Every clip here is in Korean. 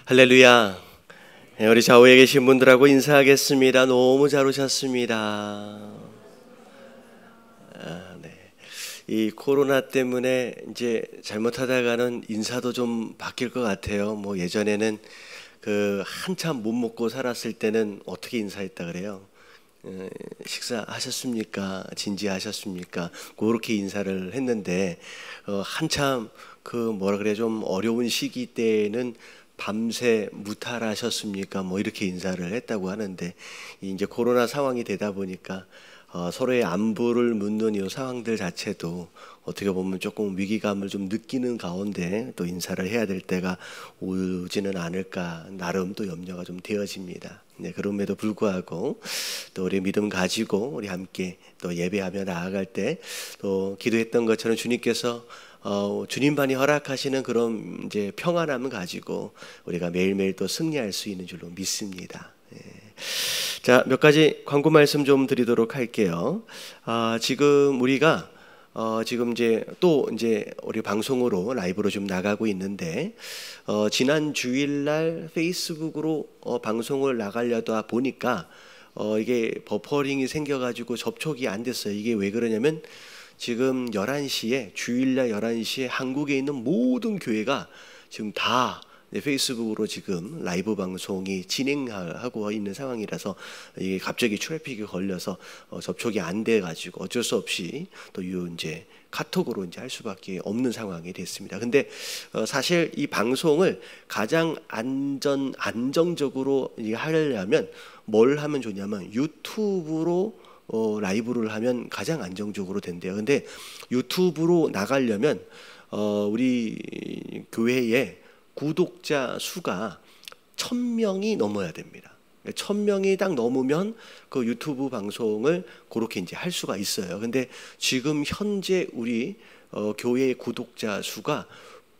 할렐루야. 우리 좌우에 계신 분들하고 인사하겠습니다. 너무 잘 오셨습니다. 네. 이 코로나 때문에 이제 잘못하다가는 인사도 좀 바뀔 것 같아요. 뭐 예전에는 한참 못 먹고 살았을 때는 어떻게 인사했다 그래요? 식사하셨습니까? 진지하셨습니까? 그렇게 인사를 했는데 한참 뭐라 그래 좀 어려운 시기 때는 밤새 무탈하셨습니까? 뭐 이렇게 인사를 했다고 하는데 이제 코로나 상황이 되다 보니까 서로의 안부를 묻는 이 상황들 자체도 어떻게 보면 조금 위기감을 좀 느끼는 가운데 또 인사를 해야 될 때가 오지는 않을까 나름 또 염려가 좀 되어집니다. 네, 그럼에도 불구하고 또 우리 믿음 가지고 우리 함께 또 예배하며 나아갈 때 또 기도했던 것처럼 주님께서 주님만이 허락하시는 그런 이제 평안함을 가지고 우리가 매일매일 또 승리할 수 있는 줄로 믿습니다. 예. 자, 몇 가지 광고 말씀 좀 드리도록 할게요. 지금 우리가 지금 이제 우리 방송으로 라이브로 좀 나가고 있는데 지난 주일날 페이스북으로 방송을 나가려다 보니까 이게 버퍼링이 생겨가지고 접촉이 안 됐어요. 이게 왜 그러냐면 지금 11시에 주일날 11시에 한국에 있는 모든 교회가 지금 다 페이스북으로 지금 라이브 방송이 진행하고 있는 상황이라서 이게 갑자기 트래픽이 걸려서 접촉이 안 돼 가지고 어쩔 수 없이 또 이제 카톡으로 이제 할 수밖에 없는 상황이 됐습니다. 근데 사실 이 방송을 가장 안정적으로 하려면 뭘 하면 좋냐면 유튜브로 라이브를 하면 가장 안정적으로 된대요. 근데 유튜브로 나가려면 우리 교회에 구독자 수가 1000명이 넘어야 됩니다. 1000명이 딱 넘으면 그 유튜브 방송을 그렇게 이제 할 수가 있어요. 근데 지금 현재 우리 교회의 구독자 수가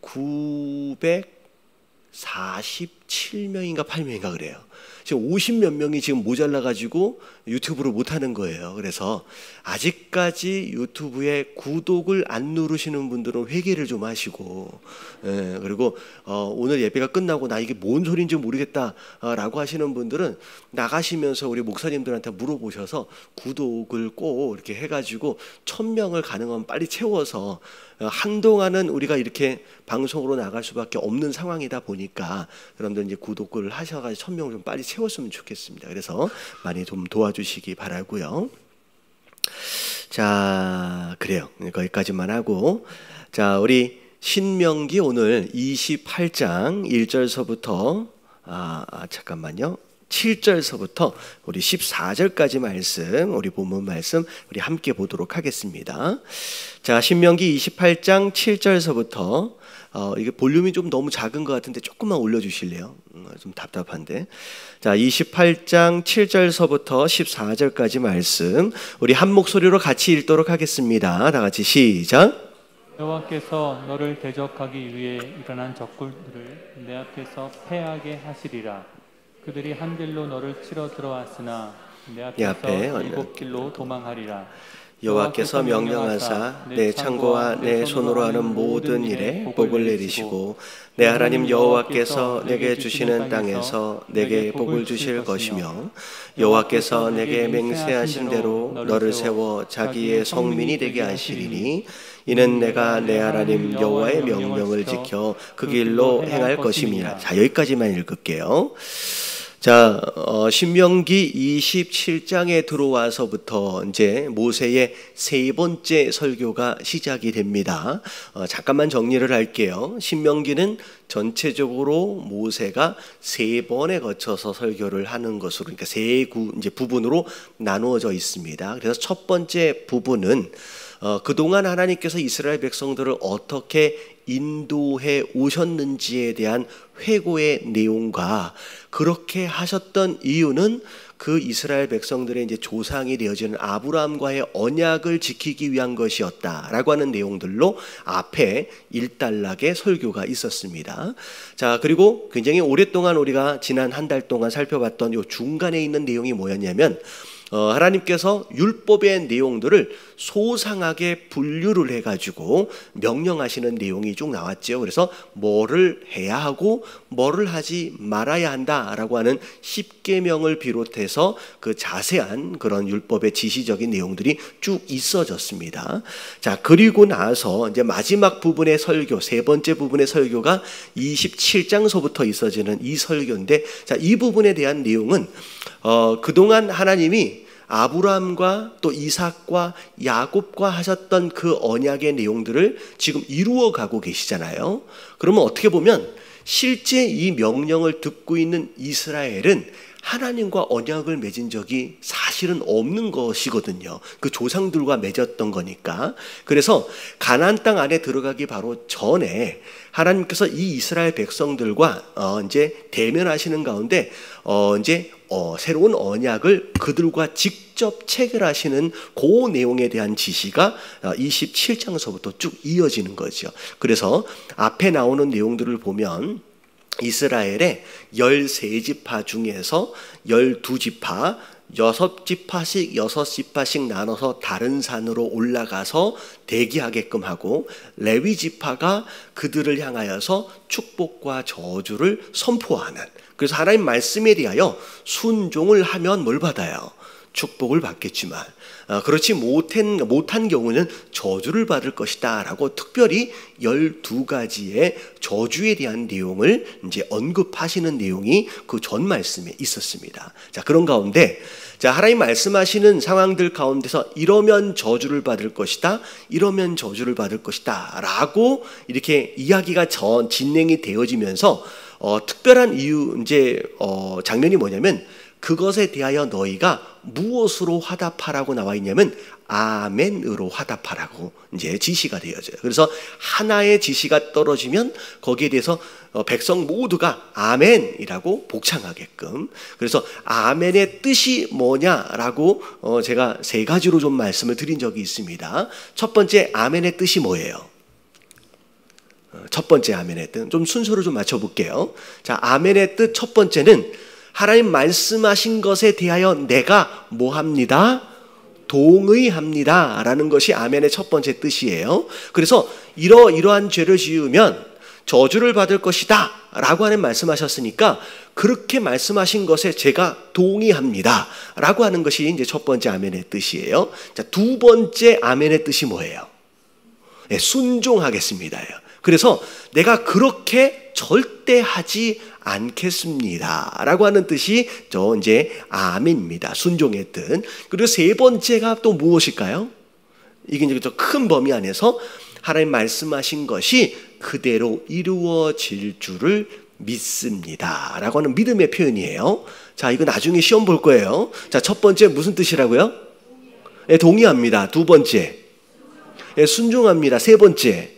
947명인가 8명인가 그래요. 지금 50몇 명이 지금 모자라가지고 유튜브를 못하는 거예요. 그래서 아직까지 유튜브에 구독을 안 누르시는 분들은 회개를 좀 하시고, 그리고 오늘 예배가 끝나고 나 이게 뭔 소리인지 모르겠다라고 하시는 분들은 나가시면서 우리 목사님들한테 물어보셔서 구독을 꼭 이렇게 해가지고 1000명을 가능하면 빨리 채워서 한동안은 우리가 이렇게 방송으로 나갈 수밖에 없는 상황이다 보니까 여러분들 이제 구독을 하셔가지고 1000명을 좀 빨리 채웠으면 좋겠습니다. 그래서 많이 좀 도와주시기 바라고요. 자, 그래요. 거기까지만 하고, 자, 우리 신명기 오늘 28장 1절서부터 잠깐만요. 7절서부터 우리 14절까지 말씀, 우리 본문 말씀 우리 함께 보도록 하겠습니다. 자, 신명기 28장 7절서부터 이게 볼륨이 좀 너무 작은 것 같은데 조금만 올려주실래요? 좀 답답한데. 자, 28장 7절서부터 14절까지 말씀 우리 한 목소리로 같이 읽도록 하겠습니다. 다 같이 시작. 여호와께서 너를 대적하기 위해 일어난 적군들을 내 앞에서 패하게 하시리라. 그들이 한 길로 너를 치러 들어왔으나 내 앞에서 7길로 도망하리라. 여호와께서 명령하사 내 창고와 내 손으로 하는 모든 일에 복을 내리시고 내 하나님 여호와께서 내게 주시는 땅에서 내게 복을 주실 것이며 여호와께서 내게 맹세하신 대로 너를 세워 자기의 성민이 되게 하시리니 이는 내가 내 하나님 여호와의 명령을 지켜 그 길로 행할 것임이라. 자, 여기까지만 읽을게요. 자, 신명기 27장에 들어와서부터 이제 모세의 세 번째 설교가 시작이 됩니다. 잠깐만 정리를 할게요. 신명기는 전체적으로 모세가 세 번에 거쳐서 설교를 하는 것으로, 그러니까 세 이제 부분으로 나누어져 있습니다. 그래서 첫 번째 부분은 그동안 하나님께서 이스라엘 백성들을 어떻게 인도해 오셨는지에 대한 회고의 내용과 그렇게 하셨던 이유는 그 이스라엘 백성들의 이제 조상이 되어지는 아브라함과의 언약을 지키기 위한 것이었다라고 하는 내용들로 앞에 일단락의 설교가 있었습니다. 자, 그리고 굉장히 오랫동안 우리가 지난 한 달 동안 살펴봤던 이 중간에 있는 내용이 뭐였냐면 하나님께서 율법의 내용들을 소상하게 분류를 해가지고 명령하시는 내용이 쭉 나왔죠. 그래서 뭐를 해야 하고 뭐를 하지 말아야 한다라고 하는 10계명을 비롯해서 그 자세한 그런 율법의 지시적인 내용들이 쭉 있어졌습니다. 자, 그리고 나서 이제 마지막 부분의 설교, 세 번째 부분의 설교가 27장서부터 있어지는 이 설교인데, 자, 이 부분에 대한 내용은 그동안 하나님이 아브라함과 또 이삭과 야곱과 하셨던 그 언약의 내용들을 지금 이루어 가고 계시잖아요. 그러면 어떻게 보면 실제 이 명령을 듣고 있는 이스라엘은 하나님과 언약을 맺은 적이 사실은 없는 것이거든요. 그 조상들과 맺었던 거니까. 그래서 가나안 땅 안에 들어가기 바로 전에 하나님께서 이 이스라엘 백성들과 이제 대면하시는 가운데 이제 새로운 언약을 그들과 직접 체결하시는 그 내용에 대한 지시가 27장서부터 쭉 이어지는 거죠. 그래서 앞에 나오는 내용들을 보면 이스라엘의 13지파 중에서 12지파 6지파씩 6지파씩 나눠서 다른 산으로 올라가서 대기하게끔 하고, 레위 지파가 그들을 향하여서 축복과 저주를 선포하는, 그래서 하나님 말씀에 대하여 순종을 하면 뭘 받아요? 축복을 받겠지만 그렇지 못한 경우는 저주를 받을 것이다 라고 특별히 12가지의 저주에 대한 내용을 이제 언급하시는 내용이 그 전 말씀에 있었습니다. 자, 그런 가운데 자, 하나님 말씀하시는 상황들 가운데서 이러면 저주를 받을 것이다, 이러면 저주를 받을 것이다 라고 이렇게 이야기가 진행이 되어지면서 특별한 장면이 뭐냐면, 그것에 대하여 너희가 무엇으로 화답하라고 나와 있냐면 아멘으로 화답하라고 이제 지시가 되어져요. 그래서 하나의 지시가 떨어지면 거기에 대해서 백성 모두가 아멘이라고 복창하게끔. 그래서 아멘의 뜻이 뭐냐라고 제가 세 가지로 좀 말씀을 드린 적이 있습니다. 첫 번째 아멘의 뜻이 뭐예요? 첫 번째 아멘의 뜻, 좀 순서를 좀 맞춰볼게요. 자, 아멘의 뜻 첫 번째는 하나님 말씀하신 것에 대하여 내가 뭐합니다? 동의합니다 라는 것이 아멘의 첫 번째 뜻이에요. 그래서 이러한 죄를 지으면 저주를 받을 것이다 라고 하는 말씀하셨으니까 그렇게 말씀하신 것에 제가 동의합니다 라고 하는 것이 이제 첫 번째 아멘의 뜻이에요. 자, 두 번째 아멘의 뜻이 뭐예요? 네, 순종하겠습니다예요. 그래서 내가 그렇게 절대 하지 않겠습니다 라고 하는 뜻이 이제 아멘입니다. 순종의 뜻. 그리고 세 번째가 또 무엇일까요? 이게 이제 더 큰 범위 안에서 하나님 말씀하신 것이 그대로 이루어질 줄을 믿습니다 라고 하는 믿음의 표현이에요. 자, 이거 나중에 시험 볼 거예요. 자, 첫 번째 무슨 뜻이라고요? 네, 동의합니다. 두 번째, 네, 순종합니다. 세 번째,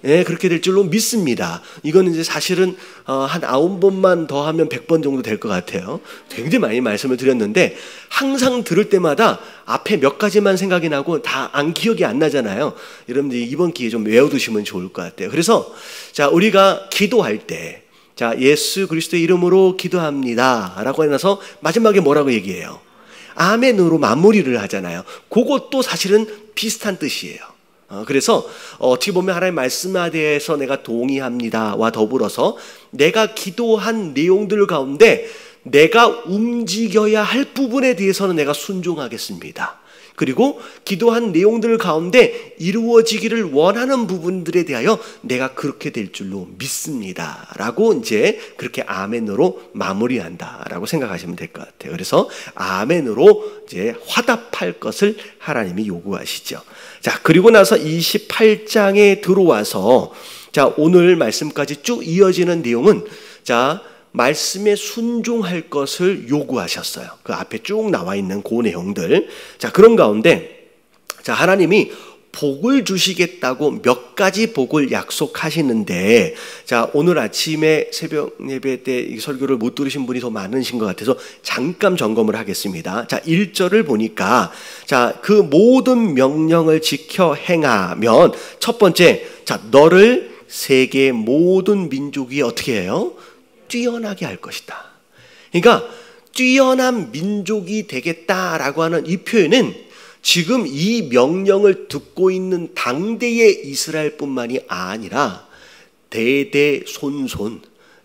네, 그렇게 될 줄로 믿습니다. 이거는 이제 사실은 한 9번만 더 하면 100번 정도 될 것 같아요. 굉장히 많이 말씀을 드렸는데 항상 들을 때마다 앞에 몇 가지만 생각이 나고 다 기억이 안 나잖아요. 여러분들이 이번 기회에 좀 외워두시면 좋을 것 같아요. 그래서 자, 우리가 기도할 때 자, 예수 그리스도의 이름으로 기도합니다 라고 해놔서 마지막에 뭐라고 얘기해요? 아멘으로 마무리를 하잖아요. 그것도 사실은 비슷한 뜻이에요. 그래서 어떻게 보면 하나님 말씀에 대해서 내가 동의합니다와 더불어서 내가 기도한 내용들 가운데 내가 움직여야 할 부분에 대해서는 내가 순종하겠습니다. 그리고 기도한 내용들 가운데 이루어지기를 원하는 부분들에 대하여 내가 그렇게 될 줄로 믿습니다 라고 이제 그렇게 아멘으로 마무리한다 라고 생각하시면 될 것 같아요. 그래서 아멘으로 이제 화답할 것을 하나님이 요구하시죠. 자, 그리고 나서 28장에 들어와서 자, 오늘 말씀까지 쭉 이어지는 내용은 자, 말씀에 순종할 것을 요구하셨어요. 그 앞에 쭉 나와 있는 그 내용들. 자, 그런 가운데 자, 하나님이 복을 주시겠다고 몇 가지 복을 약속하시는데 자, 오늘 아침에 새벽 예배 때 이 설교를 못 들으신 분이 더 많으신 것 같아서 잠깐 점검을 하겠습니다. 자, 1절을 보니까 자, 그 모든 명령을 지켜 행하면 첫 번째, 자, 너를 세계 모든 민족 위에 어떻게 해요? 뛰어나게 할 것이다. 그러니까 뛰어난 민족이 되겠다라고 하는 이 표현은 지금 이 명령을 듣고 있는 당대의 이스라엘뿐만이 아니라 대대손손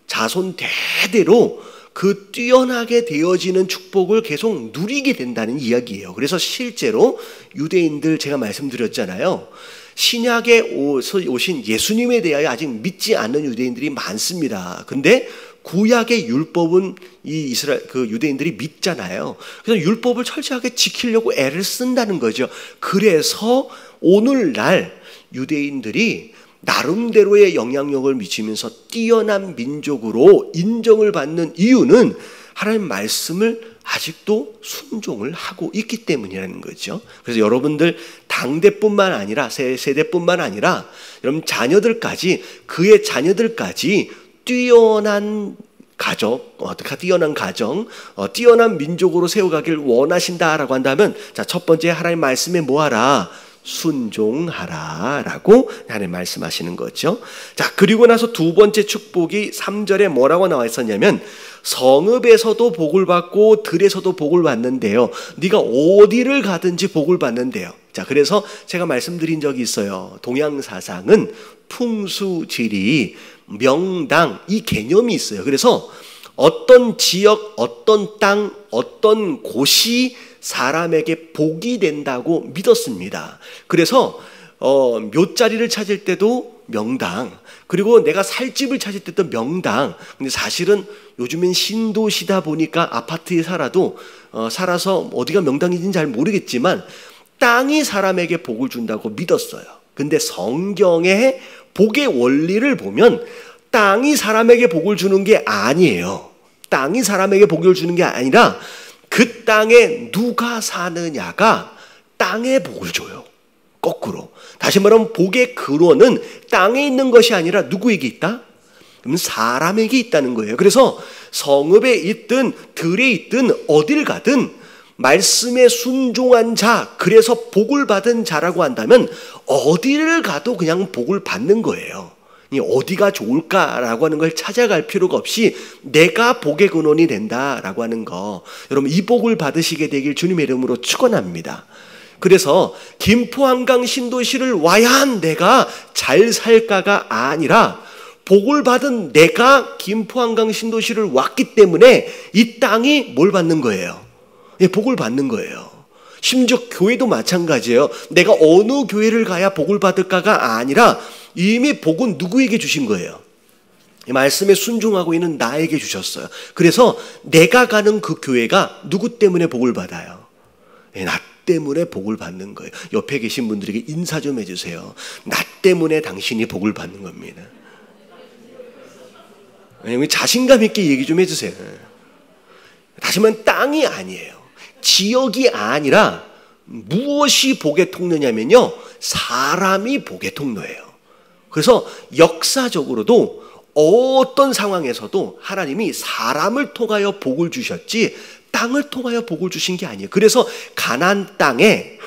자손 대대로 그 뛰어나게 되어지는 축복을 계속 누리게 된다는 이야기예요. 그래서 실제로 유대인들 제가 말씀드렸잖아요. 신약에 오신 예수님에 대하여 아직 믿지 않는 유대인들이 많습니다. 근데 구약의 율법은 이 유대인들이 믿잖아요. 그래서 율법을 철저하게 지키려고 애를 쓴다는 거죠. 그래서 오늘날 유대인들이 나름대로의 영향력을 미치면서 뛰어난 민족으로 인정을 받는 이유는 하나님 말씀을 아직도 순종을 하고 있기 때문이라는 거죠. 그래서 여러분들 당대뿐만 아니라 세대뿐만 아니라 여러분 자녀들까지 그의 자녀들까지 뛰어난 가족, 뛰어난 가정, 뛰어난 민족으로 세워가길 원하신다라고 한다면 자, 첫 번째 하나님 말씀에 뭐하라? 순종하라 라고 하나님 말씀하시는 거죠. 자, 그리고 나서 두 번째 축복이 3절에 뭐라고 나와 있었냐면 성읍에서도 복을 받고 들에서도 복을 받는데요, 네가 어디를 가든지 복을 받는데요. 자, 그래서 제가 말씀드린 적이 있어요. 동양사상은 풍수지리, 명당 이 개념이 있어요. 그래서 어떤 지역, 어떤 땅, 어떤 곳이 사람에게 복이 된다고 믿었습니다. 그래서 묘자리를 찾을 때도 명당, 그리고 내가 살 집을 찾을 때도 명당. 근데 사실은 요즘엔 신도시다 보니까 아파트에 살아서 어디가 명당인지는 잘 모르겠지만 땅이 사람에게 복을 준다고 믿었어요. 근데 성경의 복의 원리를 보면 땅이 사람에게 복을 주는 게 아니에요. 땅이 사람에게 복을 주는 게 아니라 그 땅에 누가 사느냐가 땅에 복을 줘요. 거꾸로. 다시 말하면 복의 근원은 땅에 있는 것이 아니라 누구에게 있다? 그럼 사람에게 있다는 거예요. 그래서 성읍에 있든 들에 있든 어딜 가든 말씀에 순종한 자, 그래서 복을 받은 자라고 한다면 어디를 가도 그냥 복을 받는 거예요. 어디가 좋을까라고 하는 걸 찾아갈 필요가 없이 내가 복의 근원이 된다라고 하는 거, 여러분 이 복을 받으시게 되길 주님의 이름으로 축원합니다. 그래서 김포 한강 신도시를 와야 한 내가 잘 살까가 아니라 복을 받은 내가 김포 한강 신도시를 왔기 때문에 이 땅이 뭘 받는 거예요? 복을 받는 거예요. 심지어 교회도 마찬가지예요. 내가 어느 교회를 가야 복을 받을까가 아니라 이미 복은 누구에게 주신 거예요? 말씀에 순종하고 있는 나에게 주셨어요. 그래서 내가 가는 그 교회가 누구 때문에 복을 받아요? 나 때문에 복을 받는 거예요. 옆에 계신 분들에게 인사 좀 해주세요. 나 때문에 당신이 복을 받는 겁니다. 자신감 있게 얘기 좀 해주세요. 다시 말하면 땅이 아니에요. 지역이 아니라 무엇이 복의 통로냐면요, 사람이 복의 통로예요. 그래서 역사적으로도 어떤 상황에서도 하나님이 사람을 통하여 복을 주셨지 땅을 통하여 복을 주신 게 아니에요. 그래서 가나안 땅에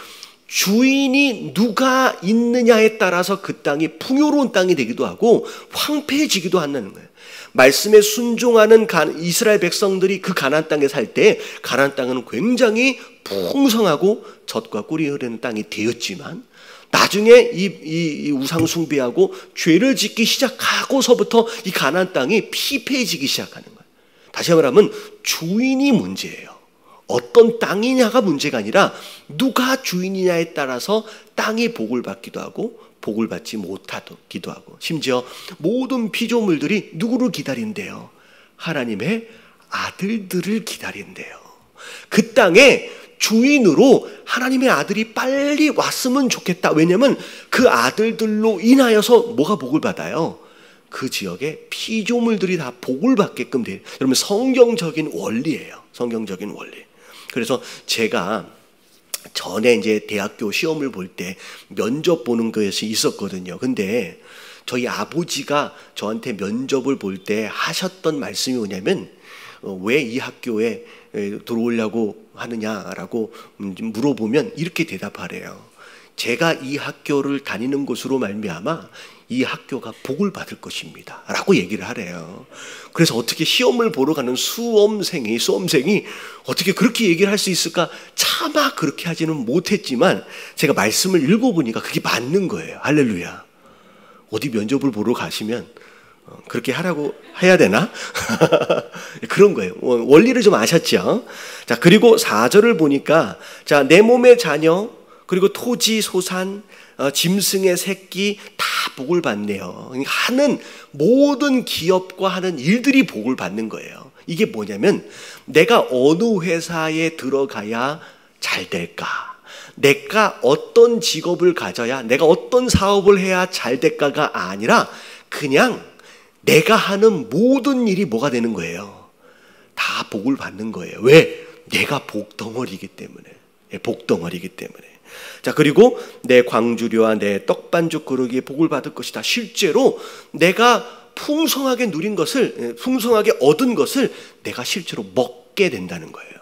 주인이 누가 있느냐에 따라서 그 땅이 풍요로운 땅이 되기도 하고 황폐해지기도 한다는 거예요. 말씀에 순종하는 이스라엘 백성들이 그 가나안 땅에 살 때 가나안 땅은 굉장히 풍성하고 젖과 꿀이 흐르는 땅이 되었지만 나중에 이 우상 숭배하고 죄를 짓기 시작하고서부터 이 가나안 땅이 피폐해지기 시작하는 거예요. 다시 말하면 주인이 문제예요. 어떤 땅이냐가 문제가 아니라 누가 주인이냐에 따라서 땅이 복을 받기도 하고 복을 받지 못하기도 하고, 심지어 모든 피조물들이 누구를 기다린대요? 하나님의 아들들을 기다린대요. 그 땅에 주인으로 하나님의 아들이 빨리 왔으면 좋겠다. 왜냐하면 그 아들들로 인하여서 뭐가 복을 받아요? 그 지역의 피조물들이 다 복을 받게끔 돼요. 여러분 성경적인 원리예요. 성경적인 원리. 그래서 제가 전에 이제 대학교 시험을 볼 때 면접 보는 것이 있었거든요. 근데 저희 아버지가 저한테 면접을 볼 때 하셨던 말씀이 뭐냐면 왜 이 학교에 들어오려고 하느냐라고 물어보면 이렇게 대답하래요. 제가 이 학교를 다니는 것으로 말미암아 이 학교가 복을 받을 것입니다 라고 얘기를 하래요. 그래서 어떻게 시험을 보러 가는 수험생이 어떻게 그렇게 얘기를 할 수 있을까? 차마 그렇게 하지는 못했지만 제가 말씀을 읽어보니까 그게 맞는 거예요. 할렐루야. 어디 면접을 보러 가시면 그렇게 하라고 해야 되나? 그런 거예요. 원리를 좀 아셨죠? 자, 그리고 4절을 보니까 자, 내 몸의 자녀 그리고 토지 소산 짐승의 새끼 다 복을 받네요. 하는 모든 기업과 하는 일들이 복을 받는 거예요. 이게 뭐냐면 내가 어느 회사에 들어가야 잘 될까? 내가 어떤 직업을 가져야, 내가 어떤 사업을 해야 잘 될까가 아니라 그냥 내가 하는 모든 일이 뭐가 되는 거예요? 다 복을 받는 거예요. 왜? 내가 복덩어리이기 때문에. 복덩어리이기 때문에. 자, 그리고 내 광주리와 내 떡반죽 그릇이 복을 받을 것이다. 실제로 내가 풍성하게 누린 것을, 풍성하게 얻은 것을 내가 실제로 먹게 된다는 거예요.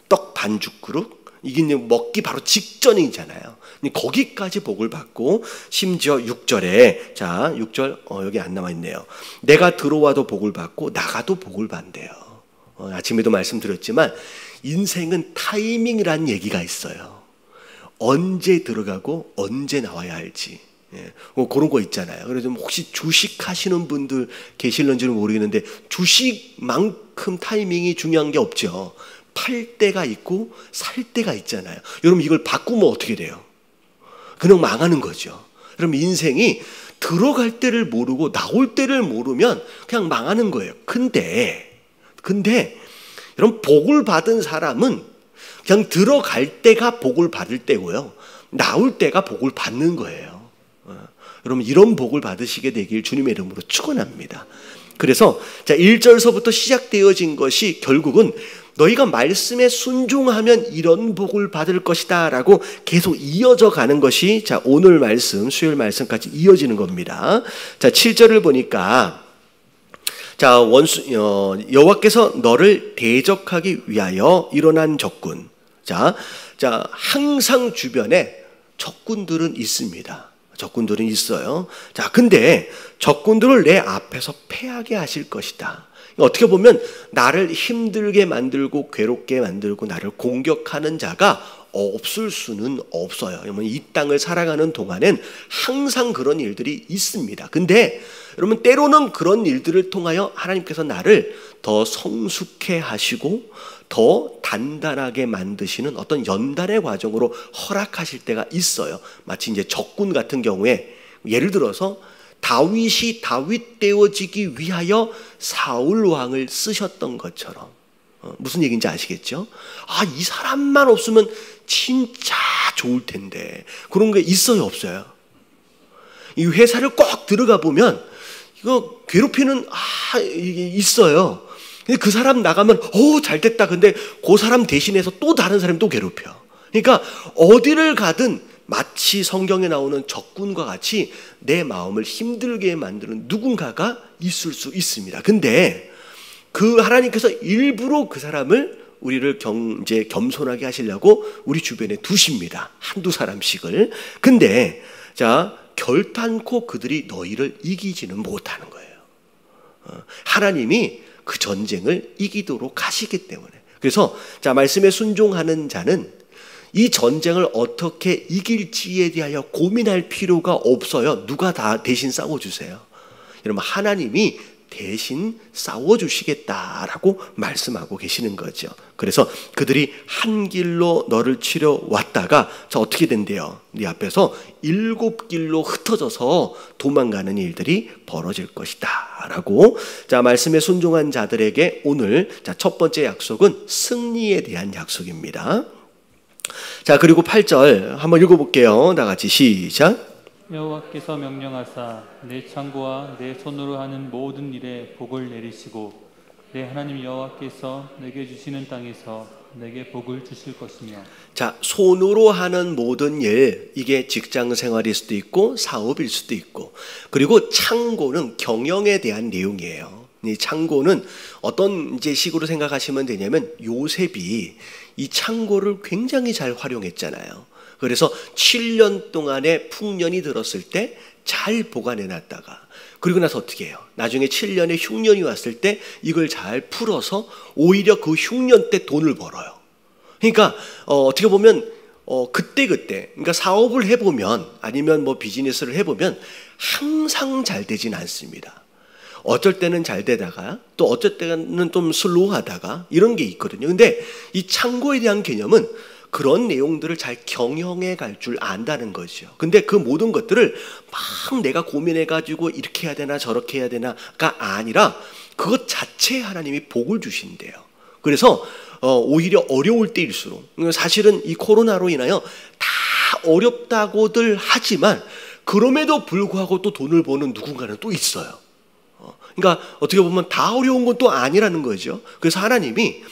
떡반죽 그릇, 이게 먹기 바로 직전이잖아요. 거기까지 복을 받고, 심지어 6절에, 자, 6절, 여기 안 나와 있네요. 내가 들어와도 복을 받고 나가도 복을 받는데요. 아침에도 말씀드렸지만 인생은 타이밍이라는 얘기가 있어요. 언제 들어가고 언제 나와야 할지. 그런 거 있잖아요. 그래서 혹시 주식 하시는 분들 계실런지는 모르겠는데 주식만큼 타이밍이 중요한 게 없죠. 팔 때가 있고 살 때가 있잖아요. 여러분 이걸 바꾸면 어떻게 돼요? 그냥 망하는 거죠. 그럼 인생이 들어갈 때를 모르고 나올 때를 모르면 그냥 망하는 거예요. 근데 여러분 복을 받은 사람은 그냥 들어갈 때가 복을 받을 때고요. 나올 때가 복을 받는 거예요. 여러분 이런 복을 받으시게 되길 주님의 이름으로 축원합니다. 그래서 자 1절서부터 시작되어진 것이 결국은 너희가 말씀에 순종하면 이런 복을 받을 것이다 라고 계속 이어져 가는 것이 자 오늘 말씀 수요일 말씀까지 이어지는 겁니다. 자 7절을 보니까 자 여호와께서 너를 대적하기 위하여 일어난 적군. 자 항상 주변에 적군들은 있습니다. 적군들은 있어요. 자 근데 적군들을 내 앞에서 패하게 하실 것이다. 어떻게 보면 나를 힘들게 만들고 괴롭게 만들고 나를 공격하는 자가 없을 수는 없어요. 이 땅을 살아가는 동안엔 항상 그런 일들이 있습니다. 근데 여러분 때로는 그런 일들을 통하여 하나님께서 나를 더 성숙해 하시고 더 단단하게 만드시는 어떤 연단의 과정으로 허락하실 때가 있어요. 마치 이제 적군 같은 경우에 예를 들어서 다윗이 다윗 되어지기 위하여 사울 왕을 쓰셨던 것처럼 무슨 얘기인지 아시겠죠? 이 사람만 없으면 진짜 좋을 텐데 그런 게 있어요 없어요? 이 회사를 꼭 들어가 보면 이거 괴롭히는 이게 있어요. 근데 그 사람 나가면 잘 됐다. 근데 그 사람 대신해서 또 다른 사람이 또 괴롭혀. 그러니까 어디를 가든 마치 성경에 나오는 적군과 같이 내 마음을 힘들게 만드는 누군가가 있을 수 있습니다. 근데 그 하나님께서 일부러 그 사람을 우리를 이제 겸손하게 하시려고 우리 주변에 두십니다. 한두 사람씩을. 근데 자 결단코 그들이 너희를 이기지는 못하는 거예요. 하나님이 그 전쟁을 이기도록 하시기 때문에. 그래서 자 말씀에 순종하는 자는 이 전쟁을 어떻게 이길지에 대하여 고민할 필요가 없어요. 누가 다 대신 싸워주세요. 여러분 하나님이 대신 싸워주시겠다라고 말씀하고 계시는 거죠. 그래서 그들이 한 길로 너를 치러 왔다가 자 어떻게 된대요? 네 앞에서 7길로 흩어져서 도망가는 일들이 벌어질 것이다 라고 자 말씀에 순종한 자들에게 오늘 자 첫 번째 약속은 승리에 대한 약속입니다. 자 그리고 8절 한번 읽어볼게요. 다 같이 시작. 여호와께서 명령하사 내 창고와 내 손으로 하는 모든 일에 복을 내리시고 내 하나님 여호와께서 내게 주시는 땅에서 내게 복을 주실 것이며. 자 손으로 하는 모든 일 이게 직장 생활일 수도 있고 사업일 수도 있고 그리고 창고는 경영에 대한 내용이에요. 이 창고는 어떤 이제 식으로 생각하시면 되냐면 요셉이 이 창고를 굉장히 잘 활용했잖아요. 그래서 7년 동안의 풍년이 들었을 때 잘 보관해놨다가 그리고 나서 어떻게 해요? 나중에 7년에 흉년이 왔을 때 이걸 잘 풀어서 오히려 그 흉년 때 돈을 벌어요. 그러니까 어떻게 보면 그때 그러니까 사업을 해보면 아니면 뭐 비즈니스를 해보면 항상 잘 되진 않습니다. 어쩔 때는 잘 되다가 또 어쩔 때는 좀 슬로우하다가 이런 게 있거든요. 근데 이 창고에 대한 개념은 그런 내용들을 잘 경영해 갈 줄 안다는 거죠. 근데 그 모든 것들을 막 내가 고민해가지고 이렇게 해야 되나 저렇게 해야 되나가 아니라 그것 자체에 하나님이 복을 주신대요. 그래서 오히려 어려울 때일수록 사실은 이 코로나로 인하여 다 어렵다고들 하지만 그럼에도 불구하고 또 돈을 버는 누군가는 또 있어요. 그러니까 어떻게 보면 다 어려운 건 또 아니라는 거죠. 그래서 하나님이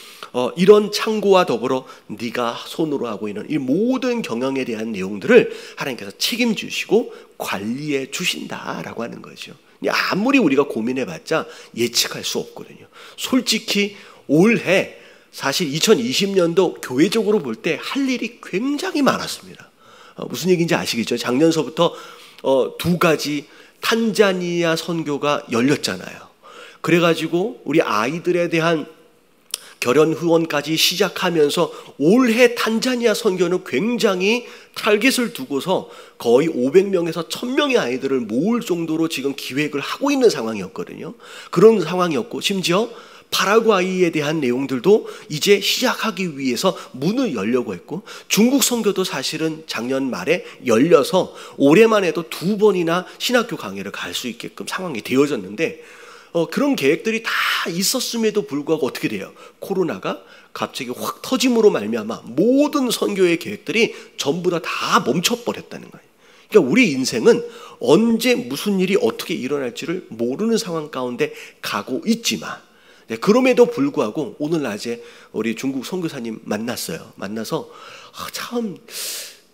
이런 창고와 더불어 네가 손으로 하고 있는 이 모든 경영에 대한 내용들을 하나님께서 책임지시고 관리해 주신다라고 하는 거죠. 아무리 우리가 고민해봤자 예측할 수 없거든요. 솔직히 올해 사실 2020년도 교회적으로 볼 때 할 일이 굉장히 많았습니다. 무슨 얘기인지 아시겠죠? 작년서부터 2가지 탄자니아 선교가 열렸잖아요. 그래가지고 우리 아이들에 대한 결혼 후원까지 시작하면서 올해 탄자니아 선교는 굉장히 타겟을 두고서 거의 500명에서 1000명의 아이들을 모을 정도로 지금 기획을 하고 있는 상황이었거든요. 그런 상황이었고 심지어 파라과이에 대한 내용들도 이제 시작하기 위해서 문을 열려고 했고 중국 선교도 사실은 작년 말에 열려서 올해만 해도 2번이나 신학교 강의를 갈 수 있게끔 상황이 되어졌는데 그런 계획들이 다 있었음에도 불구하고 어떻게 돼요? 코로나가 갑자기 확 터짐으로 말미암아 모든 선교의 계획들이 전부 다 멈춰버렸다는 거예요. 그러니까 우리 인생은 언제 무슨 일이 어떻게 일어날지를 모르는 상황 가운데 가고 있지만 그럼에도 불구하고 오늘 낮에 우리 중국 선교사님 만났어요. 만나서 참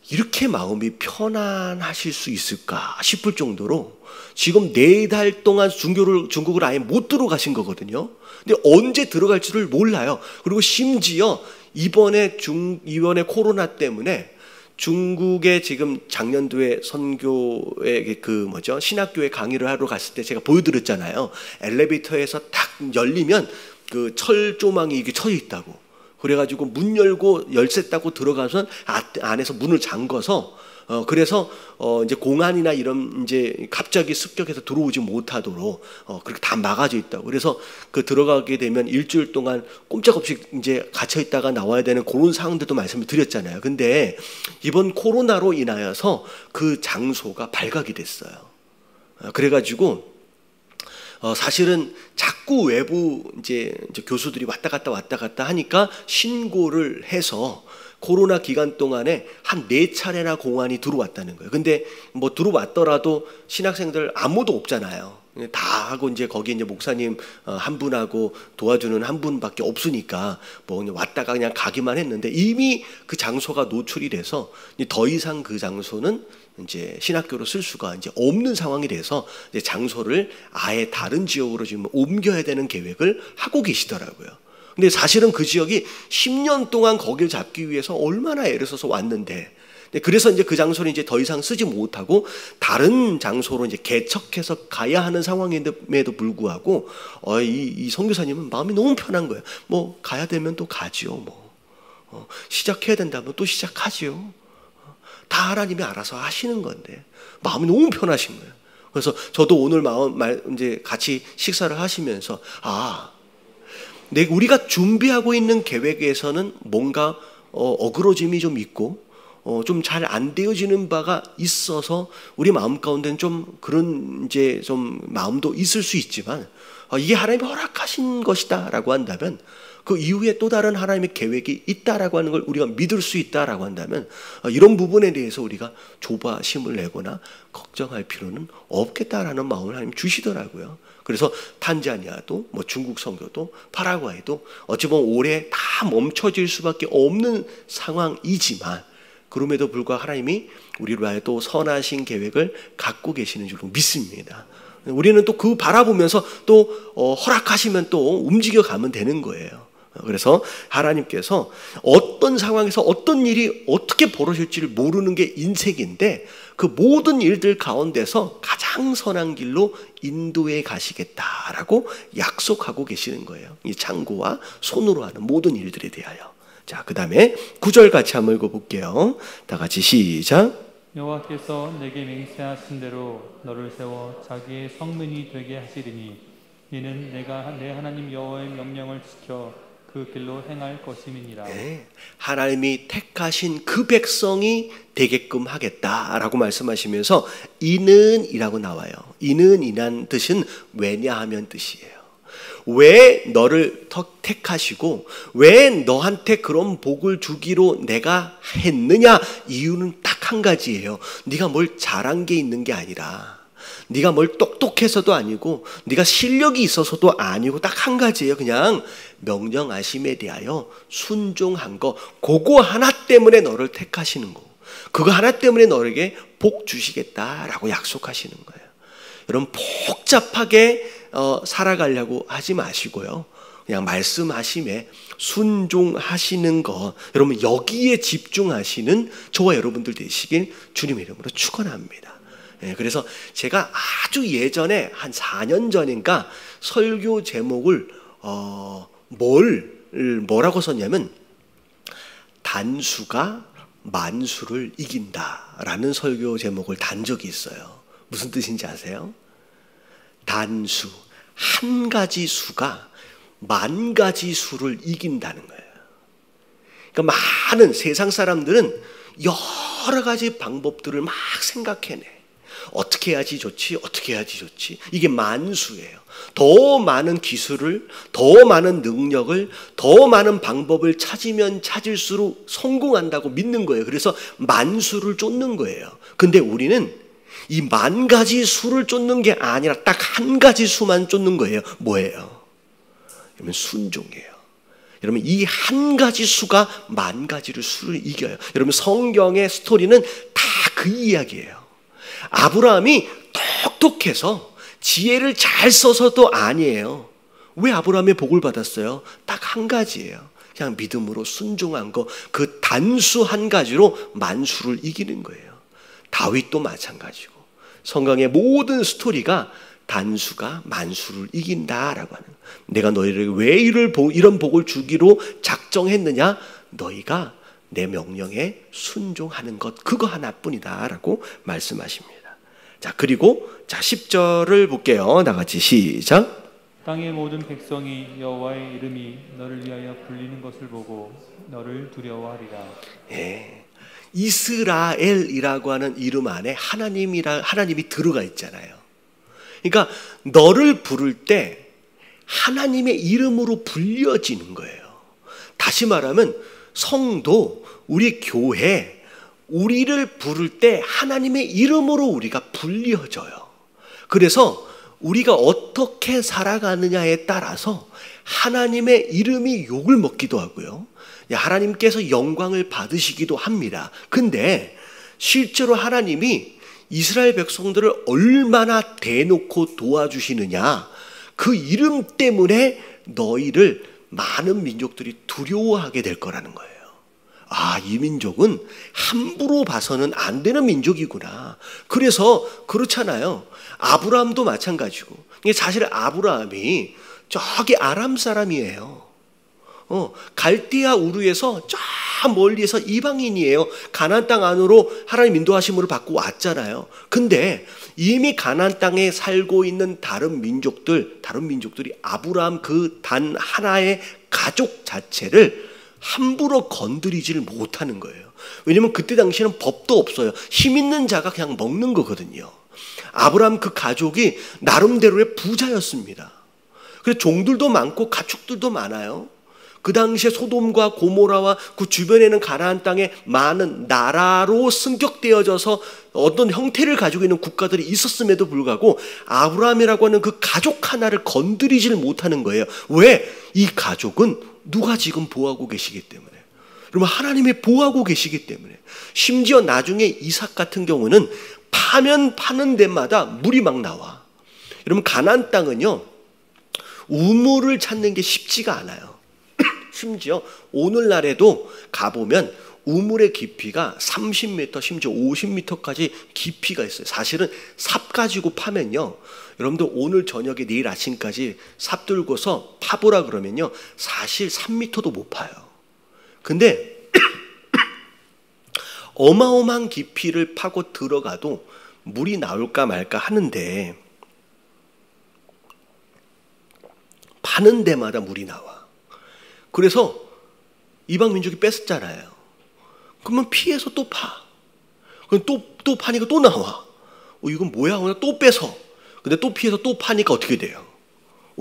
이렇게 마음이 편안하실 수 있을까 싶을 정도로 지금 4달 동안 중국을 아예 못 들어가신 거거든요. 근데 언제 들어갈지를 몰라요. 그리고 심지어 이번에 코로나 때문에 중국에 지금 작년도에 선교의 신학교에 강의를 하러 갔을 때 제가 보여드렸잖아요. 엘리베이터에서 딱 열리면 그 철조망이 이게 쳐져 있다고. 그래가지고 문 열고 열쇠 따고 들어가서 안에서 문을 잠궈서 그래서 이제 공안이나 이런 이제 갑자기 습격해서 들어오지 못하도록 그렇게 다 막아져 있다고. 그래서 그 들어가게 되면 일주일 동안 꼼짝없이 이제 갇혀 있다가 나와야 되는 그런 상황들도 말씀을 드렸잖아요. 근데 이번 코로나로 인하여서 그 장소가 발각이 됐어요. 그래가지고 사실은 자꾸 외부 이제 교수들이 왔다 갔다 하니까 신고를 해서 코로나 기간 동안에 한 4차례나 공안이 들어왔다는 거예요. 근데 뭐 들어왔더라도 신학생들 아무도 없잖아요. 다 하고 이제 거기 이제 목사님 한 분하고 도와주는 한 분밖에 없으니까 뭐 그냥 왔다가 그냥 가기만 했는데 이미 그 장소가 노출이 돼서 더 이상 그 장소는 이제 신학교로 쓸 수가 이제 없는 상황이 돼서 이제 장소를 아예 다른 지역으로 지금 옮겨야 되는 계획을 하고 계시더라고요. 근데 사실은 그 지역이 10년 동안 거기를 잡기 위해서 얼마나 애를 써서 왔는데, 그래서 이제 그 장소를 이제 더 이상 쓰지 못하고 다른 장소로 이제 개척해서 가야 하는 상황임에도 불구하고 이 선교사님은 마음이 너무 편한 거예요. 뭐 가야 되면 또 가지요. 뭐 시작해야 된다면 또 시작하지요. 다 하나님이 알아서 하시는 건데 마음이 너무 편하신 거예요. 그래서 저도 오늘 이제 같이 식사를 하시면서 우리가 준비하고 있는 계획에서는 뭔가 어그러짐이 좀 있고 좀 잘 안 되어지는 바가 있어서 우리 마음 가운데는 좀 그런 이제 좀 마음도 있을 수 있지만 이게 하나님이 허락하신 것이다라고 한다면 그 이후에 또 다른 하나님의 계획이 있다라고 하는 걸 우리가 믿을 수 있다라고 한다면 이런 부분에 대해서 우리가 조바심을 내거나 걱정할 필요는 없겠다라는 마음을 하나님 주시더라고요. 그래서 탄자니아도 뭐 중국 선교도 파라과이도 어찌 보면 올해 다 멈춰질 수밖에 없는 상황이지만 그럼에도 불구하고 하나님이 우리를 위하여 또 선하신 계획을 갖고 계시는 줄로 믿습니다. 우리는 또 그 바라보면서 또 허락하시면 또 움직여 가면 되는 거예요. 그래서 하나님께서 어떤 상황에서 어떤 일이 어떻게 벌어질지를 모르는 게 인생인데 그 모든 일들 가운데서 가장 선한 길로 인도해 가시겠다라고 약속하고 계시는 거예요. 이 창고와 손으로 하는 모든 일들에 대하여. 자, 그 다음에 9절 같이 한번 읽어볼게요. 다 같이 시작. 여호와께서 내게 맹세하신 대로 너를 세워 자기의 성문이 되게 하시리니 이는 내가 내 하나님 여호와의 명령을 지켜 그 길로 행할 것임이니라. 네, 하나님이 택하신 그 백성이 되게끔 하겠다라고 말씀하시면서 이는 이라고 나와요. 이는 이란 뜻은 왜냐하면 뜻이에요. 왜 너를 택하시고 왜 너한테 그런 복을 주기로 내가 했느냐? 이유는 딱 한 가지예요. 네가 뭘 잘한 게 있는 게 아니라, 네가 뭘 똑똑해서도 아니고, 네가 실력이 있어서도 아니고, 딱 한 가지예요. 그냥 명령하심에 대하여 순종한 거, 그거 하나 때문에 너를 택하시는 거, 그거 하나 때문에 너에게 복 주시겠다라고 약속하시는 거예요. 여러분, 복잡하게 살아가려고 하지 마시고요. 그냥 말씀하심에 순종하시는 것, 여러분 여기에 집중하시는 저와 여러분들 되시길 주님의 이름으로 축원합니다. 그래서 제가 아주 예전에 한 4년 전인가 설교 제목을 뭐라고 썼냐면 단수가 만수를 이긴다라는 설교 제목을 단 적이 있어요. 무슨 뜻인지 아세요? 단수, 한 가지 수가 만 가지 수를 이긴다는 거예요. 그러니까 많은 세상 사람들은 여러 가지 방법들을 막 생각해내. 어떻게 해야지 좋지? 어떻게 해야지 좋지? 이게 만수예요. 더 많은 기술을, 더 많은 능력을, 더 많은 방법을 찾으면 찾을수록 성공한다고 믿는 거예요. 그래서 만수를 쫓는 거예요. 근데 우리는 이 만 가지 수를 쫓는 게 아니라 딱 한 가지 수만 쫓는 거예요. 뭐예요? 여러분, 순종이에요. 여러분, 이 한 가지 수가 만 가지를 수를 이겨요. 여러분, 성경의 스토리는 다 그 이야기예요. 아브라함이 똑똑해서 지혜를 잘 써서도 아니에요. 왜 아브라함의 복을 받았어요? 딱 한 가지예요. 그냥 믿음으로 순종한 거, 그 단수 한 가지로 만수를 이기는 거예요. 다윗도 마찬가지고 성경의 모든 스토리가 단수가 만수를 이긴다라고 하는, 내가 너희를 왜 이런 복을 주기로 작정했느냐? 너희가 내 명령에 순종하는 것, 그거 하나뿐이다 라고 말씀하십니다. 자, 그리고 10절을 볼게요. 다 같이 시작. 땅의 모든 백성이 여호와의 이름이 너를 위하여 불리는 것을 보고 너를 두려워하리라. 예, 이스라엘이라고 하는 이름 안에 하나님이 들어가 있잖아요. 그러니까 너를 부를 때 하나님의 이름으로 불려지는 거예요. 다시 말하면 성도, 우리 교회, 우리를 부를 때 하나님의 이름으로 우리가 불려져요. 그래서 우리가 어떻게 살아가느냐에 따라서 하나님의 이름이 욕을 먹기도 하고요, 하나님께서 영광을 받으시기도 합니다. 근데 실제로 하나님이 이스라엘 백성들을 얼마나 대놓고 도와주시느냐, 그 이름 때문에 너희를 많은 민족들이 두려워하게 될 거라는 거예요. 아, 이 민족은 함부로 봐서는 안 되는 민족이구나. 그래서 그렇잖아요. 아브라함도 마찬가지고. 사실 아브라함이 저기 아람 사람이에요. 갈대아 우르에서 저 멀리에서 이방인이에요. 가나안 땅 안으로 하나님 인도하심으로 받고 왔잖아요. 근데 이미 가나안 땅에 살고 있는 다른 민족들이 아브라함 그 단 하나의 가족 자체를 함부로 건드리지를 못하는 거예요. 왜냐면 그때 당시에는 법도 없어요. 힘 있는 자가 그냥 먹는 거거든요. 아브라함 그 가족이 나름대로의 부자였습니다. 그래서 종들도 많고 가축들도 많아요. 그 당시에 소돔과 고모라와 그 주변에는 가나안 땅에 많은 나라로 승격되어져서 어떤 형태를 가지고 있는 국가들이 있었음에도 불구하고 아브라함이라고 하는 그 가족 하나를 건드리지를 못하는 거예요. 왜? 이 가족은 누가 지금 보호하고 계시기 때문에, 여러분, 하나님이 보호하고 계시기 때문에. 심지어 나중에 이삭 같은 경우는 파는 데마다 물이 막 나와. 여러분, 가나안 땅은요, 우물을 찾는 게 쉽지가 않아요. 심지어 오늘날에도 가보면 우물의 깊이가 30m 심지어 50m까지 깊이가 있어요. 사실은 삽 가지고 파면요, 여러분들 오늘 저녁에 내일 아침까지 삽 들고서 파보라 그러면요 사실 3m도 못 파요. 근데 어마어마한 깊이를 파고 들어가도 물이 나올까 말까 하는데 파는 데마다 물이 나와. 그래서 이방 민족이 뺐었잖아요. 그러면 피해서 또 파. 그럼 또 파니까 또 나와. 이건 뭐야? 그냥 또 빼서. 근데 또 피해서 또 파니까 어떻게 돼요?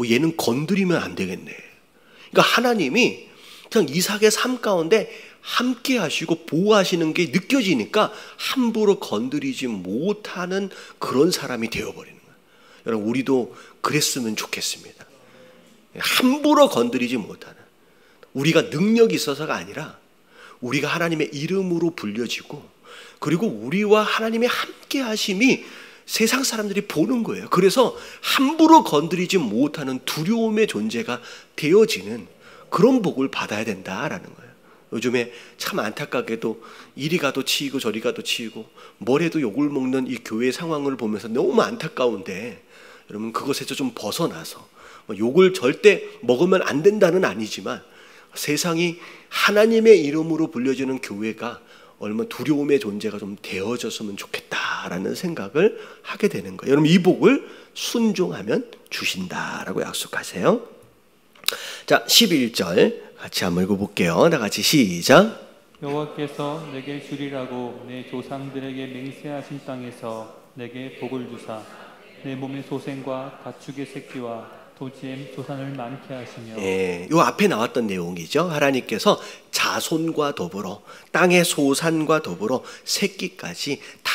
얘는 건드리면 안 되겠네. 그러니까 하나님이 그냥 이삭의 삶 가운데 함께 하시고 보호하시는 게 느껴지니까 함부로 건드리지 못하는 그런 사람이 되어버리는 거예요. 여러분, 우리도 그랬으면 좋겠습니다. 함부로 건드리지 못하는, 우리가 능력이 있어서가 아니라 우리가 하나님의 이름으로 불려지고 그리고 우리와 하나님의 함께 하심이 세상 사람들이 보는 거예요. 그래서 함부로 건드리지 못하는 두려움의 존재가 되어지는 그런 복을 받아야 된다라는 거예요. 요즘에 참 안타깝게도 이리 가도 치이고 저리 가도 치이고 뭘 해도 욕을 먹는 이 교회 상황을 보면서 너무 안타까운데, 여러분 그것에서 좀 벗어나서 욕을 절대 먹으면 안 된다는 아니지만 세상이 하나님의 이름으로 불려지는 교회가 얼마나 두려움의 존재가 좀 되어졌으면 좋겠다라는 생각을 하게 되는 거예요. 여러분, 이 복을 순종하면 주신다라고 약속하세요. 자, 11절 같이 한번 읽어볼게요. 다 같이 시작. 여호와께서 내게 주리라고 내 조상들에게 맹세하신 땅에서 내게 복을 주사 내 몸의 소생과 가축의 새끼와 도지의 조산을 많게 하시며. 요 앞에 나왔던 내용이죠. 하나님께서 자손과 더불어 땅의 소산과 더불어 새끼까지 다,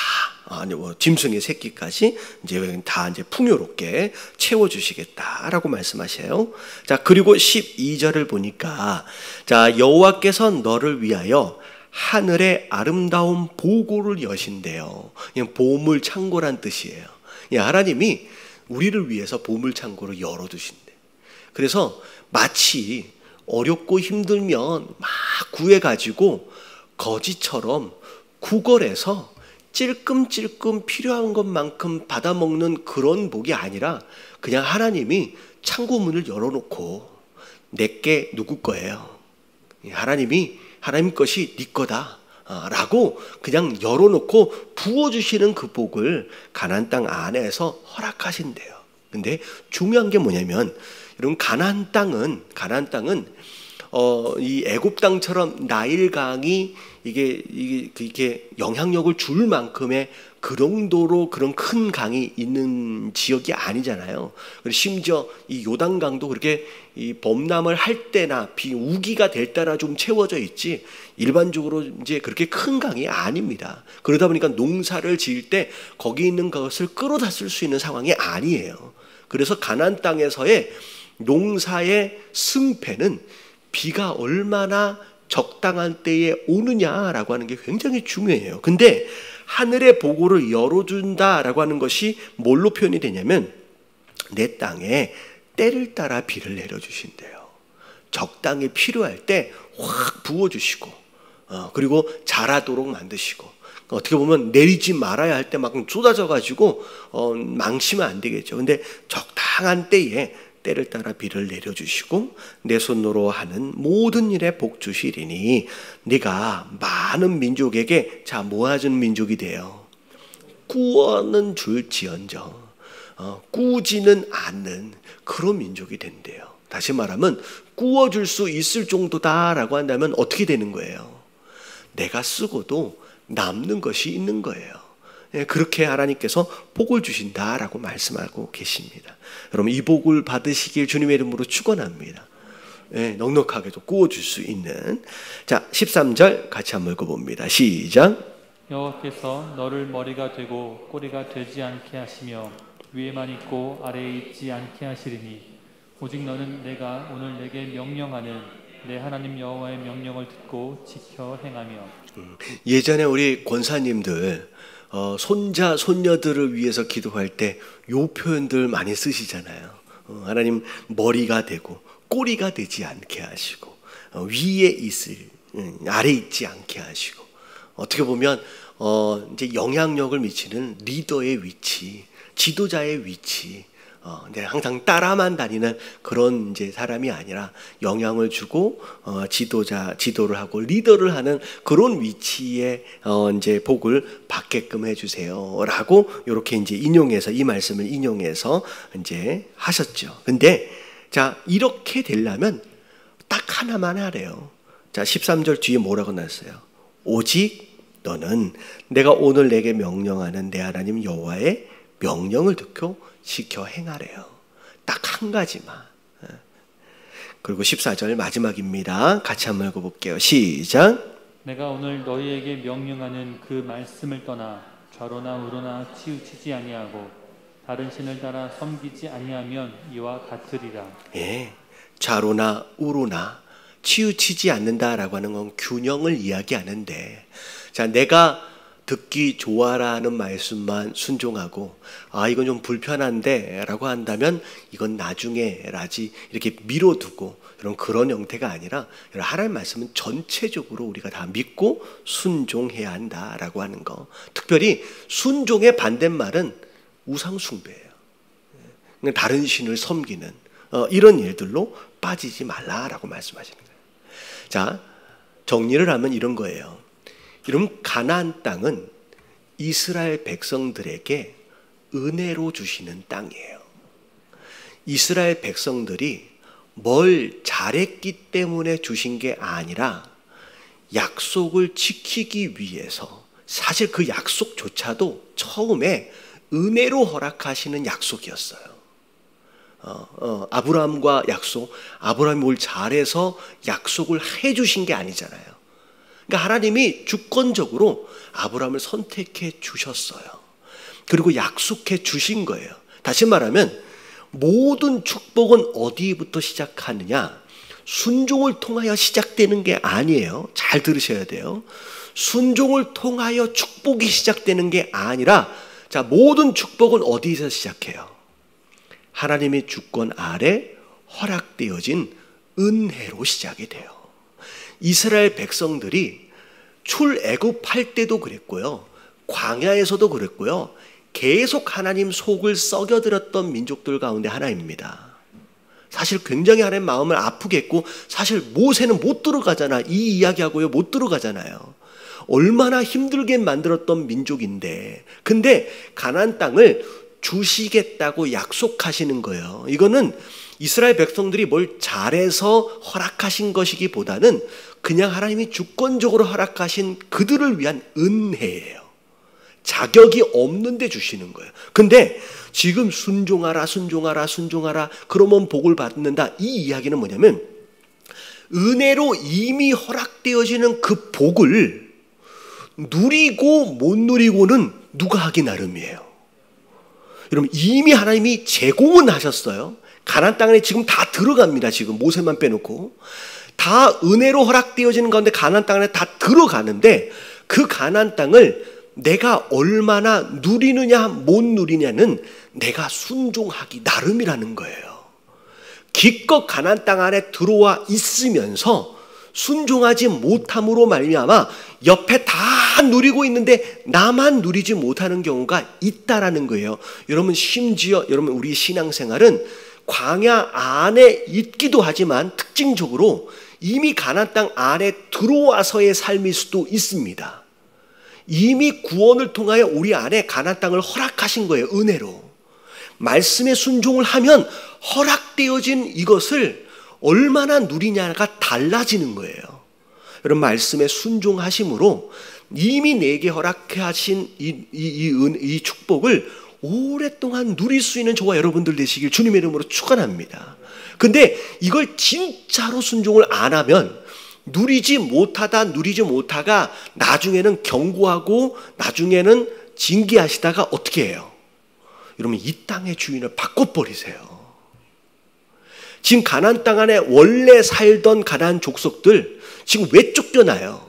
짐승의 새끼까지 이제 다 이제 풍요롭게 채워주시겠다라고 말씀하셔요. 자, 그리고 12절을 보니까, 자, 여호와께서 너를 위하여 하늘의 아름다운 보고를 여신대요. 보물 창고란 뜻이에요. 하나님이 우리를 위해서 보물 창고를 열어두신대. 그래서 마치 어렵고 힘들면 막 구해가지고 거지처럼 구걸해서 찔끔찔끔 필요한 것만큼 받아먹는 그런 복이 아니라 그냥 하나님이 창고문을 열어놓고 내게 누구 거예요? 하나님 것이 네 거다 라고 그냥 열어놓고 부어주시는 그 복을 가나안 땅 안에서 허락하신대요. 근데 중요한 게 뭐냐면, 여러분, 가나안 땅은 이 애굽 땅처럼 나일강이 이게 영향력을 줄 만큼의 그 정도로 그런 큰 강이 있는 지역이 아니잖아요. 그리고 심지어 이 요단강도 그렇게 이 범람을 할 때나 우기가 될 때나 좀 채워져 있지 일반적으로 이제 그렇게 큰 강이 아닙니다. 그러다 보니까 농사를 지을 때 거기 있는 것을 끌어다 쓸 수 있는 상황이 아니에요. 그래서 가나안 땅에서의 농사의 승패는 비가 얼마나 적당한 때에 오느냐라고 하는 게 굉장히 중요해요. 근데 하늘의 보고를 열어준다라고 하는 것이 뭘로 표현이 되냐면, 내 땅에 때를 따라 비를 내려주신대요. 적당히 필요할 때 확 부어주시고, 그리고 자라도록 만드시고, 어떻게 보면 내리지 말아야 할 때 막 쏟아져가지고 망치면 안 되겠죠. 근데 적당한 때에 때를 따라 비를 내려주시고 내 손으로 하는 모든 일에 복 주시리니 네가 많은 민족에게 모아준 민족이 되어 꾸어는 줄지언정 꾸지는 않는 그런 민족이 된대요. 다시 말하면 꾸어줄 수 있을 정도다라고 한다면 어떻게 되는 거예요? 내가 쓰고도 남는 것이 있는 거예요. 그렇게 하나님께서 복을 주신다라고 말씀하고 계십니다. 여러분, 이 복을 받으시길 주님의 이름으로 축원합니다. 넉넉하게도 구워줄 수 있는. 자, 13절 같이 한번 읽어봅니다. 시작. 여호와께서 너를 머리가 되고 꼬리가 되지 않게 하시며 위에만 있고 아래에 있지 않게 하시리니 오직 너는 내가 오늘 내게 명령하는 내 하나님 여호와의 명령을 듣고 지켜 행하며. 예전에 우리 권사님들 손자 손녀들을 위해서 기도할 때 요 표현들 많이 쓰시잖아요. 하나님 머리가 되고 꼬리가 되지 않게 하시고 위에 있을, 아래 있지 않게 하시고, 어떻게 보면 이제 영향력을 미치는 리더의 위치, 지도자의 위치, 항상 따라만 다니는 그런 이제 사람이 아니라 영향을 주고 지도를 하고 리더를 하는 그런 위치에 이제 복을 받게끔 해주세요라고 이렇게 이제 인용해서 이 말씀을 인용해서 이제 하셨죠. 근데 자, 이렇게 되려면 딱 하나만 하래요. 자, 13절 뒤에 뭐라고 났어요? 오직 너는 내가 오늘 내게 명령하는 내 하나님 여호와의 명령을 듣고 지켜 행하래요. 딱 한 가지만. 그리고 14절 마지막입니다. 같이 한번 읽어볼게요. 시작. 내가 오늘 너희에게 명령하는 그 말씀을 떠나 좌로나 우로나 치우치지 아니하고 다른 신을 따라 섬기지 아니하면 이와 같으리라. 예, 좌로나 우로나 치우치지 않는다라고 하는 건 균형을 이야기하는데, 자, 내가 듣기 좋아라는 말씀만 순종하고 이건 좀 불편한데 라고 한다면 이건 나중에 라지 이렇게 미뤄두고 그런 형태가 아니라 하나님의 말씀은 전체적으로 우리가 다 믿고 순종해야 한다라고 하는 거. 특별히 순종의 반대말은 우상숭배예요. 다른 신을 섬기는 이런 일들로 빠지지 말라라고 말씀하시는 거예요. 자, 정리를 하면 이런 거예요. 여러분, 가나안 땅은 이스라엘 백성들에게 은혜로 주시는 땅이에요. 이스라엘 백성들이 뭘 잘했기 때문에 주신 게 아니라 약속을 지키기 위해서, 사실 그 약속조차도 처음에 은혜로 허락하시는 약속이었어요. 아브라함과 약속, 아브라함이 뭘 잘해서 약속을 해주신 게 아니잖아요. 그러니까 하나님이 주권적으로 아브라함을 선택해 주셨어요. 그리고 약속해 주신 거예요. 다시 말하면 모든 축복은 어디부터 시작하느냐? 순종을 통하여 시작되는 게 아니에요. 잘 들으셔야 돼요. 순종을 통하여 축복이 시작되는 게 아니라, 자, 모든 축복은 어디서 시작해요? 하나님의 주권 아래 허락되어진 은혜로 시작이 돼요. 이스라엘 백성들이 출애굽할 때도 그랬고요, 광야에서도 그랬고요, 계속 하나님 속을 썩여들었던 민족들 가운데 하나입니다. 사실 굉장히 하나님 마음을 아프게 했고, 사실 모세는 못 들어가잖아, 이 이야기하고요 못 들어가잖아요. 얼마나 힘들게 만들었던 민족인데, 근데 가나안 땅을 주시겠다고 약속하시는 거예요. 이거는 이스라엘 백성들이 뭘 잘해서 허락하신 것이기보다는 그냥 하나님이 주권적으로 허락하신 그들을 위한 은혜예요. 자격이 없는데 주시는 거예요. 근데 지금 순종하라 순종하라 순종하라 그러면 복을 받는다, 이 이야기는 뭐냐면 은혜로 이미 허락되어지는 그 복을 누리고 못 누리고는 누가 하기 나름이에요. 여러분, 이미 하나님이 제공은 하셨어요. 가나안 땅에 지금 다 들어갑니다. 지금 모세만 빼놓고 다 은혜로 허락되어지는 가운데 가나안 땅에 다 들어가는데, 그 가나안 땅을 내가 얼마나 누리느냐 못 누리냐는 내가 순종하기 나름이라는 거예요. 기껏 가나안 땅 안에 들어와 있으면서 순종하지 못함으로 말미암아 옆에 다 누리고 있는데 나만 누리지 못하는 경우가 있다라는 거예요. 여러분, 심지어 여러분 우리 신앙생활은 광야 안에 있기도 하지만 특징적으로 이미 가나안 땅 안에 들어와서의 삶일 수도 있습니다. 이미 구원을 통하여 우리 안에 가나안 땅을 허락하신 거예요. 은혜로. 말씀에 순종을 하면 허락되어진 이것을 얼마나 누리냐가 달라지는 거예요. 여러분, 말씀에 순종하심으로 이미 내게 허락하신 이 축복을 오랫동안 누릴 수 있는 저와 여러분들 되시길 주님의 이름으로 축원합니다. 근데 이걸 진짜로 순종을 안 하면 누리지 못하다가 나중에는 경고하고 나중에는 징계하시다가 어떻게 해요? 여러분, 이 땅의 주인을 바꿔버리세요. 지금 가나안 땅 안에 원래 살던 가나안 족속들 지금 왜 쫓겨나요?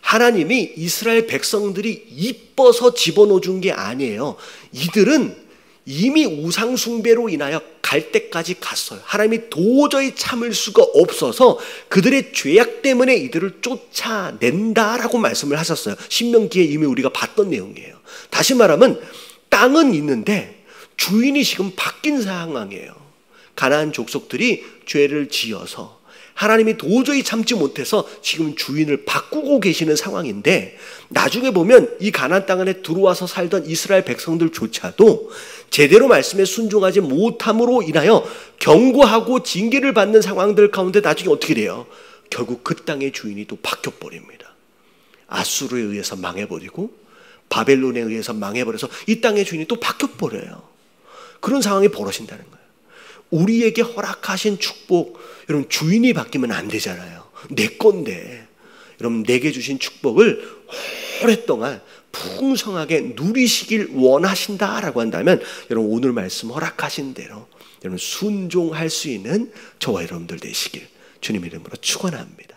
하나님이 이스라엘 백성들이 이뻐서 집어넣어 준 게 아니에요. 이들은 이미 우상숭배로 인하여 갈 때까지 갔어요. 하나님이 도저히 참을 수가 없어서 그들의 죄악 때문에 이들을 쫓아낸다라고 말씀을 하셨어요. 신명기에 이미 우리가 봤던 내용이에요. 다시 말하면 땅은 있는데 주인이 지금 바뀐 상황이에요. 가나안 족속들이 죄를 지어서 하나님이 도저히 참지 못해서 지금 주인을 바꾸고 계시는 상황인데, 나중에 보면 이 가나안 땅 안에 들어와서 살던 이스라엘 백성들조차도 제대로 말씀에 순종하지 못함으로 인하여 경고하고 징계를 받는 상황들 가운데 나중에 어떻게 돼요? 결국 그 땅의 주인이 또 바뀌어버립니다. 아수르에 의해서 망해버리고 바벨론에 의해서 망해버려서 이 땅의 주인이 또 바뀌어버려요. 그런 상황이 벌어진다는 거예요. 우리에게 허락하신 축복, 여러분 주인이 바뀌면 안 되잖아요. 내 건데. 여러분 내게 주신 축복을 오랫동안 풍성하게 누리시길 원하신다라고 한다면 여러분 오늘 말씀 허락하신 대로 여러분 순종할 수 있는 저와 여러분들 되시길 주님 이름으로 축원합니다.